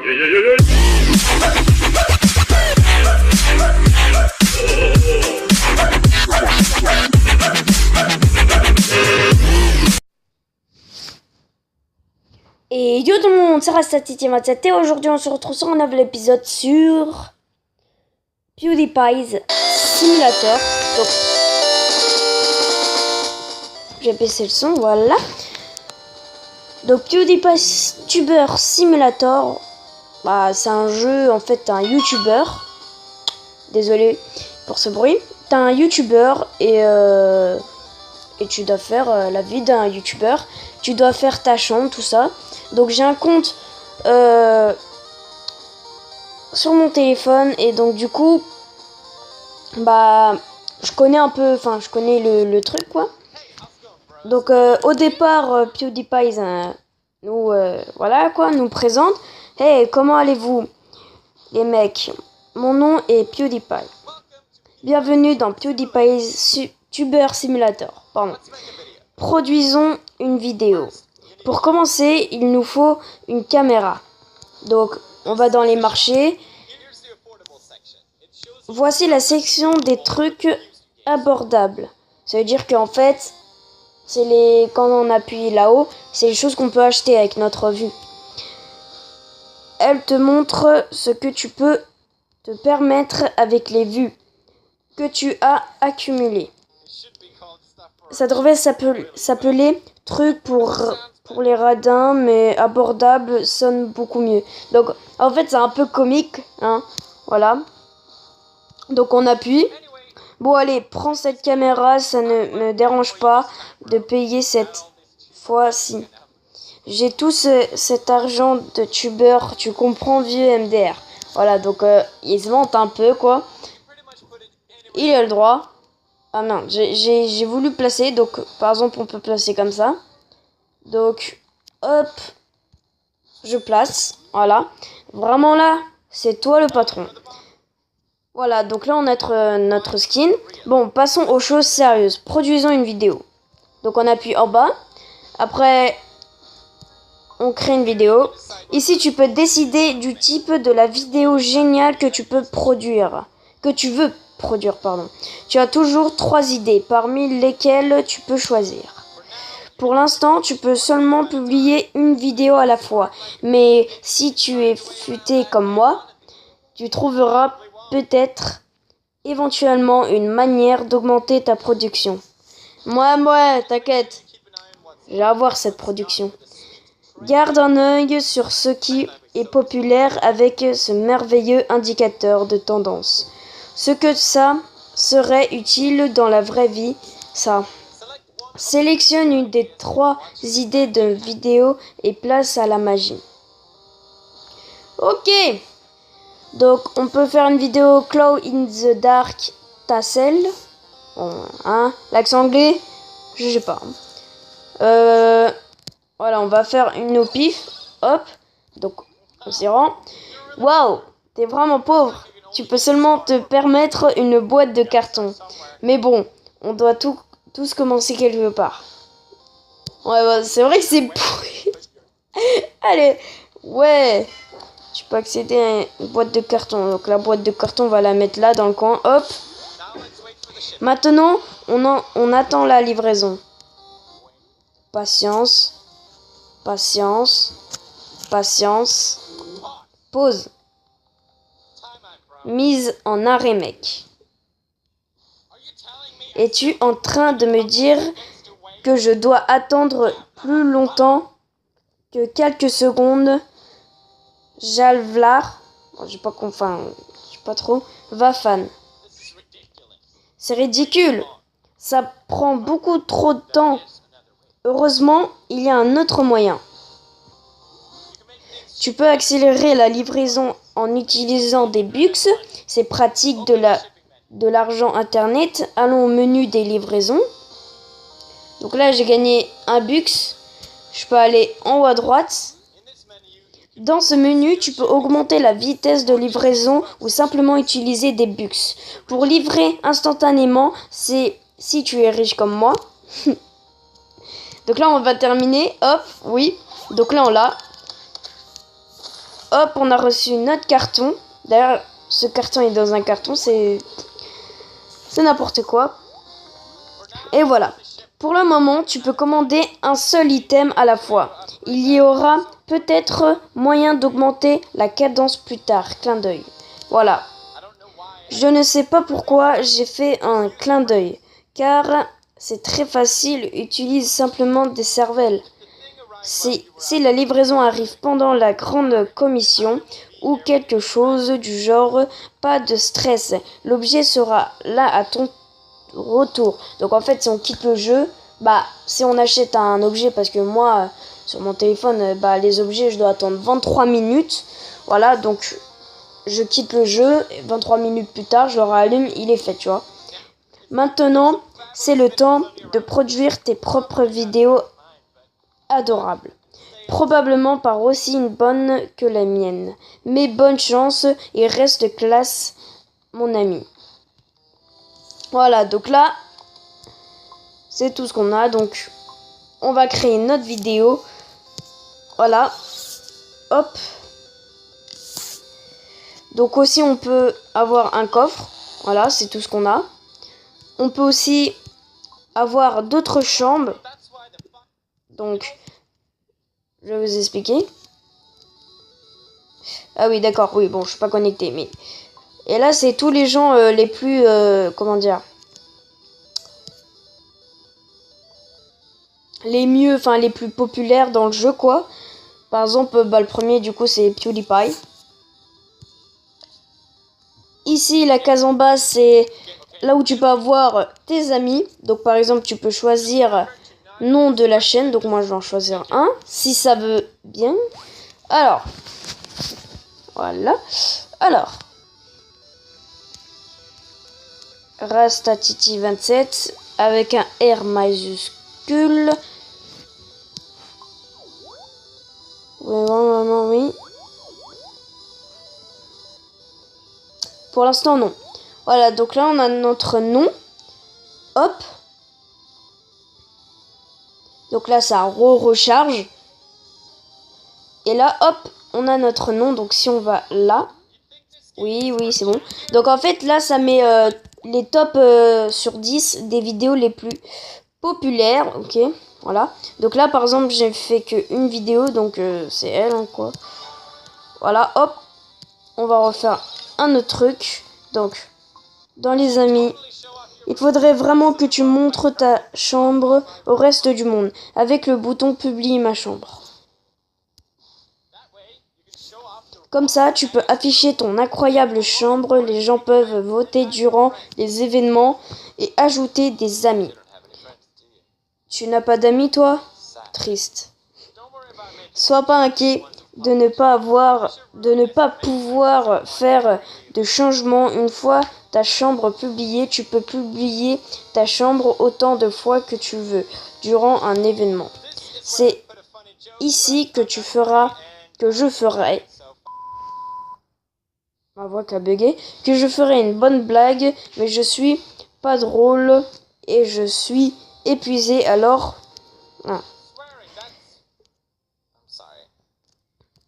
Et yo tout le monde, c'est Rasta27 et aujourd'hui on se retrouve sur un nouvel épisode sur PewDiePie's Simulator. Donc, j'ai baissé le son, voilà. Donc PewDiePie's Tuber Simulator, c'est un jeu, en fait, un YouTuber. Désolé pour ce bruit. T'es un YouTuber et tu dois faire la vie d'un YouTuber. Tu dois faire ta chambre, tout ça. Donc j'ai un compte sur mon téléphone et donc du coup je connais un peu, je connais le truc quoi. Donc au départ PewDiePie nous présente. Hey, comment allez-vous les mecs? Mon nom est PewDiePie. Bienvenue dans PewDiePie's Tuber Simulator. Produisons une vidéo. Pour commencer, il nous faut une caméra. Donc, on va dans les marchés. Voici la section des trucs abordables. Ça veut dire qu'en fait, quand on appuie là-haut, c'est les choses qu'on peut acheter avec notre vue. Elle te montre ce que tu peux te permettre avec les vues que tu as accumulées. Ça devrait s'appeler truc pour les radins, mais abordable sonne beaucoup mieux. Donc, en fait, c'est un peu comique, hein. Voilà. Donc, on appuie. Bon, allez, prends cette caméra, ça ne me dérange pas de payer cette fois-ci. J'ai tout cet argent de tubeur, tu comprends, vieux MDR. Voilà, donc, il se vante un peu, quoi. Il a le droit. Ah non, j'ai voulu placer, donc, par exemple, on peut placer comme ça. Donc, hop, je place, voilà. Vraiment là, c'est toi le patron. Voilà, donc là on a notre skin. Bon, passons aux choses sérieuses. Produisons une vidéo. Donc on appuie en bas. Après, on crée une vidéo. Ici, tu peux décider du type de la vidéo géniale que tu peux produire. Que tu veux produire, pardon. Tu as toujours 3 idées, parmi lesquelles tu peux choisir. Pour l'instant, tu peux seulement publier une vidéo à la fois. Mais si tu es futé comme moi, tu trouveras peut-être éventuellement une manière d'augmenter ta production. Moi, t'inquiète. Je vais avoir cette production. Garde un œil sur ce qui est populaire avec ce merveilleux indicateur de tendance. Ce que ça serait utile dans la vraie vie, ça. Sélectionne une des 3 idées de vidéo et place à la magie. Ok. Donc, on peut faire une vidéo Claw in the Dark Tassel. Bon, hein, l'accent anglais, je sais pas. Voilà, on va faire une au pif. Hop. Donc, on s'y rend. Waouh, t'es vraiment pauvre. Tu peux seulement te permettre une boîte de carton. Mais bon, on doit tous commencer quelque part. Ouais, c'est vrai que c'est pourri. Allez, ouais. Tu peux accéder à une boîte de carton. Donc la boîte de carton, on va la mettre là dans le coin. Hop. Maintenant, on attend la livraison. Patience. Patience. Patience. Pause. Mise en arrêt, mec. Es-tu en train de me dire que je dois attendre plus longtemps que quelques secondes? Jalvlar, j'ai pas trop, Vafan. C'est ridicule. Ça prend beaucoup trop de temps. Heureusement, il y a un autre moyen. Tu peux accélérer la livraison en utilisant des bucks. C'est pratique de l'argent internet. Allons au menu des livraisons. Donc là, j'ai gagné un bucks. Je peux aller en haut à droite. Dans ce menu, tu peux augmenter la vitesse de livraison ou simplement utiliser des bucks. Pour livrer instantanément, c'est si tu es riche comme moi. Donc là, on va terminer. Hop, oui. Donc là, on l'a. hop, on a reçu notre carton. D'ailleurs, ce carton est dans un carton, c'est n'importe quoi. Et voilà. Pour le moment, tu peux commander un seul item à la fois. Il y aura peut-être moyen d'augmenter la cadence plus tard. Clin d'œil. Voilà. Je ne sais pas pourquoi j'ai fait un clin d'œil. Car c'est très facile. Utilise simplement des cervelles. Si la livraison arrive pendant la grande commission ou quelque chose du genre, pas de stress. L'objet sera là à ton retour. Donc en fait, si on quitte le jeu, si on achète un objet, parce que moi sur mon téléphone, les objets je dois attendre 23 minutes. Voilà, donc je quitte le jeu, 23 minutes plus tard je le rallume, il est fait, tu vois. Maintenant, c'est le temps de produire tes propres vidéos adorables. Probablement pas aussi bonne que la mienne. Mais bonne chance et reste classe, mon ami. Voilà, donc là, c'est tout ce qu'on a. Donc, on va créer notre vidéo. Voilà. Hop. Donc aussi, on peut avoir un coffre. Voilà, c'est tout ce qu'on a. On peut aussi avoir d'autres chambres. Donc, je vais vous expliquer. Ah oui, d'accord. Oui, bon, je suis pas connecté, mais... Et là, c'est tous les gens les plus... comment dire, les mieux, enfin les plus populaires dans le jeu, quoi. Par exemple, le premier, du coup, c'est PewDiePie. Ici, la case en bas, c'est là où tu peux avoir tes amis. Donc, par exemple, tu peux choisir nom de la chaîne. Donc, moi, je vais en choisir un, si ça veut bien. Alors, voilà. Alors, Rastatiti27 avec un R majuscule. Oui, vraiment, oui. Pour l'instant, non. Voilà, donc là, on a notre nom. Hop. Donc là, ça recharge. Et là, hop, on a notre nom. Donc si on va là. Oui, c'est bon. Donc en fait, là, ça met les tops sur 10 des vidéos les plus populaires. Ok, voilà. Donc là, par exemple, j'ai fait qu'une vidéo. Donc c'est elle, hein, quoi. Voilà, hop. On va refaire un autre truc. Donc, dans les amis, il faudrait vraiment que tu montres ta chambre au reste du monde. Avec le bouton publie ma chambre. Comme ça, tu peux afficher ton incroyable chambre. Les gens peuvent voter durant les événements et ajouter des amis. Tu n'as pas d'amis, toi? Triste. Sois pas inquiet de ne pas pouvoir faire de changements. Une fois ta chambre publiée, tu peux publier ta chambre autant de fois que tu veux durant un événement. C'est ici que je ferai. Ma voix qui a bugué. Que je ferai une bonne blague, mais je suis pas drôle et je suis épuisé, alors... Ah.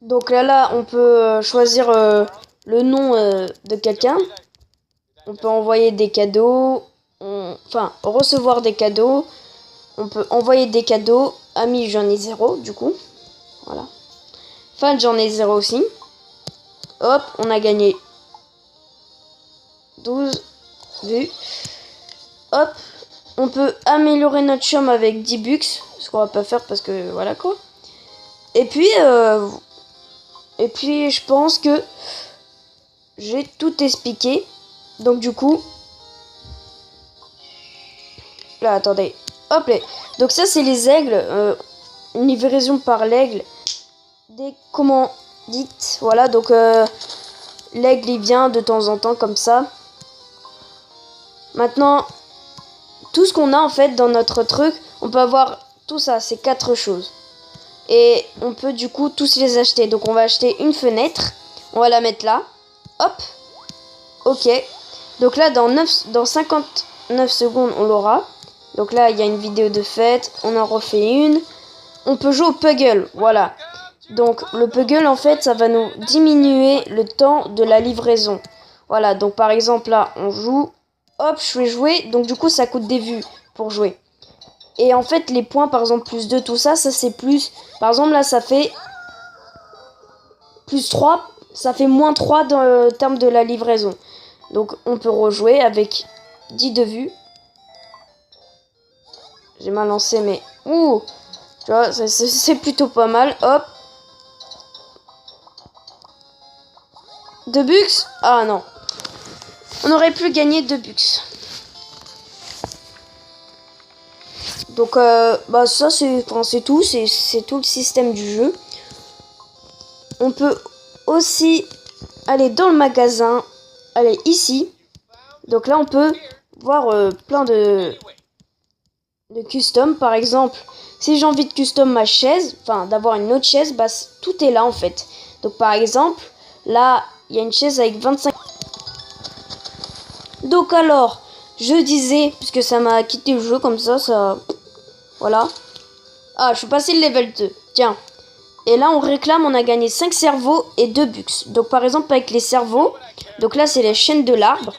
Donc là, on peut choisir le nom de quelqu'un. On peut envoyer des cadeaux. Enfin, recevoir des cadeaux. On peut envoyer des cadeaux. Amis, j'en ai 0, du coup. Voilà. Fan, j'en ai 0 aussi. Hop, on a gagné 12 vues. Hop, on peut améliorer notre chambre avec 10 bucks. Ce qu'on va pas faire parce que voilà, quoi. Et puis je pense que j'ai tout expliqué. Donc du coup, là, attendez. Hop là. Donc ça, c'est les aigles. Une livraison par l'aigle. Des commandites. Voilà, donc l'aigle, il vient de temps en temps comme ça. Maintenant, tout ce qu'on a en fait dans notre truc, on peut avoir tout ça, c'est 4 choses. Et on peut du coup tous les acheter. Donc on va acheter une fenêtre. On va la mettre là. Hop. Ok. Donc là, dans 59 secondes, on l'aura. Donc là, il y a une vidéo de fête. On en refait une. On peut jouer au Puggle. Voilà. Donc le Puggle en fait ça va nous diminuer le temps de la livraison. Voilà, donc par exemple là on joue, hop je vais jouer, donc du coup ça coûte des vues pour jouer. Et en fait les points par exemple plus 2 tout ça, ça c'est plus, par exemple là ça fait plus 3, ça fait moins 3 dans le terme de la livraison. Donc on peut rejouer avec 10 de vues. J'ai mal lancé mais... Ouh, tu vois, c'est plutôt pas mal, hop. 2 bucks? Ah non. On aurait pu gagner 2 bucks. Donc, bah ça c'est tout. C'est tout le système du jeu. On peut aussi aller dans le magasin. Aller ici. Donc là on peut voir plein de custom. Par exemple, si j'ai envie de custom ma chaise, enfin d'avoir une autre chaise, bah tout est là en fait. Donc par exemple, là il y a une chaise avec 25. Donc alors, je disais, puisque ça m'a quitté le jeu comme ça, voilà. Ah, je suis passé le level 2, tiens. Et là, on réclame, on a gagné 5 cerveaux et 2 bucks. Donc par exemple, avec les cerveaux, donc là, c'est les chaînes de l'arbre.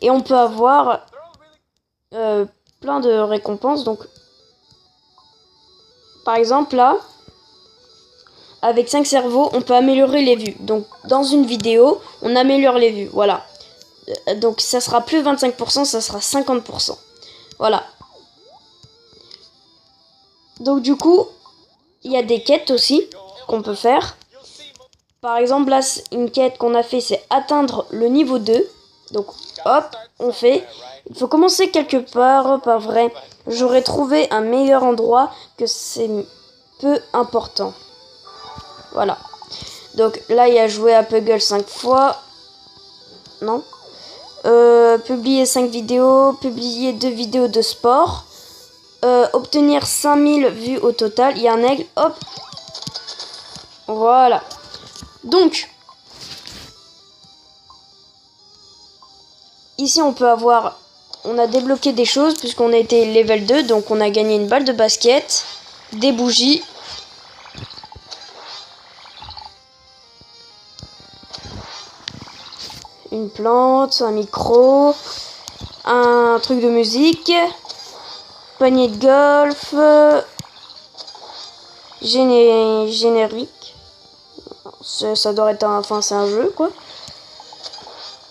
Et on peut avoir plein de récompenses. Donc, par exemple, là, avec 5 cerveaux, on peut améliorer les vues. Donc, dans une vidéo, on améliore les vues, voilà. Donc ça sera plus 25%, ça sera 50%. Voilà. Donc du coup, il y a des quêtes aussi qu'on peut faire. Par exemple, là, une quête qu'on a fait, c'est atteindre le niveau 2. Donc hop, on fait. Il faut commencer quelque part, pas vrai. J'aurais trouvé un meilleur endroit, que c'est peu important. Voilà. Donc là, il y a joué à Puggle 5 fois. Non. Publier 5 vidéos, publier 2 vidéos de sport, obtenir 5000 vues au total, il y a un aigle, hop, voilà. Donc, ici on peut avoir, on a débloqué des choses puisqu'on a été level 2, donc on a gagné une balle de basket, des bougies, une plante, un micro, un truc de musique, panier de golf, générique, ça doit être enfin c'est un jeu quoi,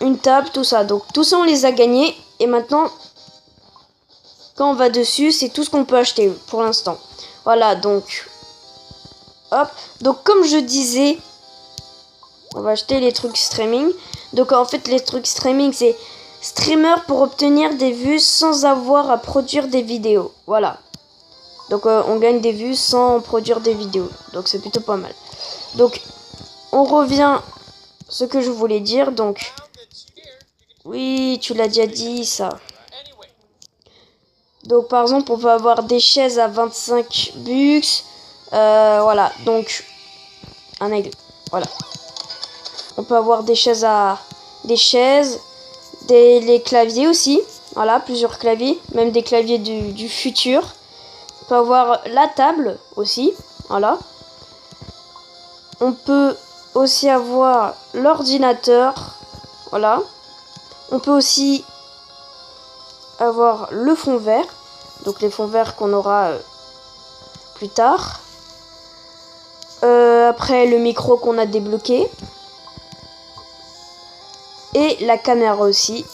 une table, tout ça. Donc tout ça on les a gagnés et maintenant quand on va dessus c'est tout ce qu'on peut acheter pour l'instant. Voilà, donc hop, donc comme je disais, on va acheter les trucs streaming. Donc en fait les trucs streaming c'est streamer pour obtenir des vues sans avoir à produire des vidéos. Voilà. Donc on gagne des vues sans produire des vidéos. Donc c'est plutôt pas mal. Donc on revient ce que je voulais dire. Donc oui, tu l'as déjà dit ça. Donc par exemple on peut avoir des chaises à 25 bucks. Voilà, donc un aigle. Voilà. On peut avoir des chaises les claviers aussi. Voilà, plusieurs claviers, même des claviers du futur. On peut avoir la table aussi. Voilà. On peut aussi avoir l'ordinateur. Voilà. On peut aussi avoir le fond vert. Donc les fonds verts qu'on aura plus tard. Après le micro qu'on a débloqué. Et la caméra aussi.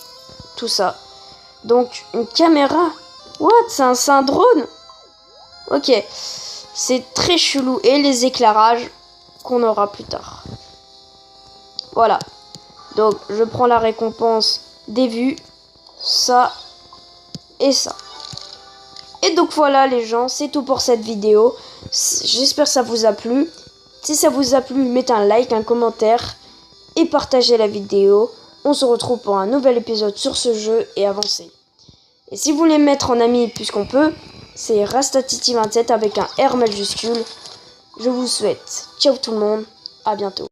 Tout ça. Donc une caméra. What? C'est un drone? Ok. C'est très chelou. Et les éclairages qu'on aura plus tard. Voilà. Donc je prends la récompense des vues. Ça. Et ça. Et donc voilà les gens. C'est tout pour cette vidéo. J'espère que ça vous a plu. Si ça vous a plu, mettez un like, un commentaire. Et partagez la vidéo. On se retrouve pour un nouvel épisode sur ce jeu et avancer. Et si vous voulez me mettre en ami puisqu'on peut, c'est Rastatiti27 avec un R majuscule. Je vous souhaite ciao tout le monde, à bientôt.